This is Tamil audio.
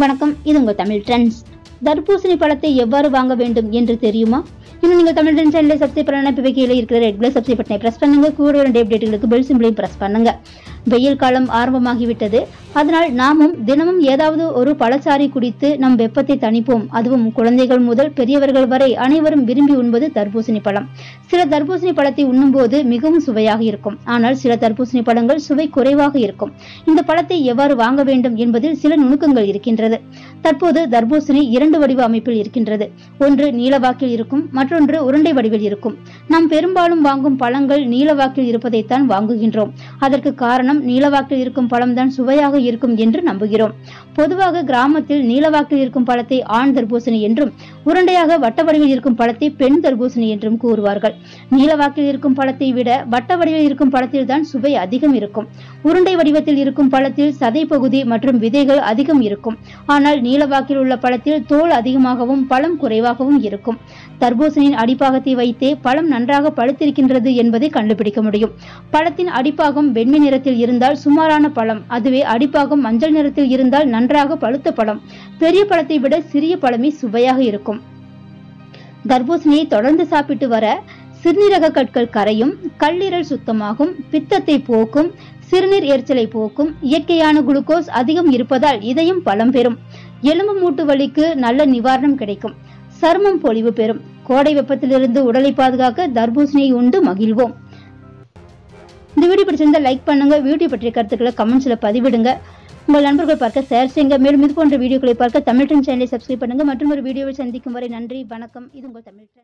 வணக்கம், இது உங்கள் தமிழ் ட்ரெண்ட்ஸ். தர்பூசணி பழத்தை எவ்வாறு வாங்க வேண்டும் என்று தெரியுமா? இன்னும் நீங்கள் தமிழ் ட்ரெண்ட்ஸ் சேனலை சப்ஸ்கிரைப் பண்ணலாம். இப்போ கீழே இருக்கிற ரெட் கலர் சப்ஸ்கிரைப் பட்டனை பிரஸ் பண்ணுங்க. கூட ஒரு அப்டேட்டுகளுக்கு பெல் சிம்பிளையும் பிரஸ் பண்ணுங்க. வெயில் காலம் ஆரம்பமாகிவிட்டது. அதனால் நாமும் தினமும் ஏதாவது ஒரு பழச்சாறை குடித்து நம் வெப்பத்தை தணிப்போம். அதுவும் குழந்தைகள் முதல் பெரியவர்கள் வரை அனைவரும் விரும்பி உண்பது தர்பூசணி பழம். சில தர்பூசணி பழத்தை உண்ணும்போது மிகவும் சுவையாக இருக்கும். ஆனால் சில தர்பூசணி பழங்கள் சுவை குறைவாக இருக்கும். இந்த பழத்தை எவ்வாறு வாங்க வேண்டும் என்பதில் சில நுணுக்கங்கள் இருக்கின்றது. தற்போது தர்பூசணி 2 வடிவ அமைப்பில் இருக்கின்றது. ஒன்று நீளவாக்கில் இருக்கும், மற்றொன்று உருண்டை வடிவில் இருக்கும். நாம் பெரும்பாலும் வாங்கும் பழங்கள் நீளவாக்கில் இருப்பதைத்தான் வாங்குகின்றோம். அதற்கு காரணம் நீளவாக்கில் இருக்கும் பழம்தான் சுவையாக இருக்கும் என்று நம்புகிறோம். பொதுவாக கிராமத்தில் நீளவாக்கில் இருக்கும் பழத்தை ஆண் தர்பூசணி என்றும், உருண்டையாக வட்ட வடிவில் இருக்கும் பழத்தை பெண் தர்பூசணி என்றும் கூறுவார்கள். நீளவாக்கில் இருக்கும் பழத்தை விட வட்ட வடிவில் இருக்கும் பழத்தில் தான் சுவை அதிகம் இருக்கும். உருண்டை வடிவத்தில் இருக்கும் பழத்தில் சதை பகுதி மற்றும் விதைகள் அதிகம் இருக்கும். ஆனால் நீளவாக்கில் உள்ள பழத்தில் தோல் அதிகமாகவும் பழம் குறைவாகவும் இருக்கும். தர்பூசணியின் அடிப்பாகத்தை வைத்தே பழம் நன்றாக பழுத்திருக்கின்றது என்பதை கண்டுபிடிக்க முடியும். பழத்தின் அடிப்பாகம் வெண்மை நிறத்தில் இருந்தால் சுமாரான பழம், அதுவே அடிப்பாகம் மஞ்சள் நிறத்தில் இருந்தால் நன்றாக பழுத்த பழம். பெரிய பழத்தை விட சிறிய பழமே சுவையாக இருக்கும். தர்பூசணியை தொடர்ந்து சாப்பிட்டு வர சிறுநீரக கற்கள் கரையும், கல்லீரல் சுத்தமாகும், பித்தத்தை போக்கும், சிறுநீர் எரிச்சலை போக்கும். இயற்கையான குளுக்கோஸ் அதிகம் இருப்பதால் இதயம் பலம் பெறும். எலும்பு மூட்டு வலிக்கு நல்ல நிவாரணம் கிடைக்கும். சருமம் பொலிவு பெறும். கோடை வெப்பத்திலிருந்து உடலை பாதுகாக்க தர்பூசணியை உண்டு மகிழ்வோம். இந்த வீடியோ பிடிச்சிருந்தா லைக் பண்ணுங்க. வீடியோ பற்றிய கருத்துக்களை கமெண்ட்ஸ்ல பதிவிடுங்க. உங்கள் நண்பர்கள் பார்க்க ஷேர் செய்யுங்க. மேலும் இது போன்ற வீடியோக்களை பார்க்க தமிழ் ட்ரெண்ட்ஸ் சேனலை சப்ஸ்கிரைப் பண்ணுங்க. மற்றும் ஒரு வீடியோவில் சந்திக்கும் வரை நன்றி, வணக்கம். இது உங்கள் தமிழ் ட்ரெண்ட்ஸ்.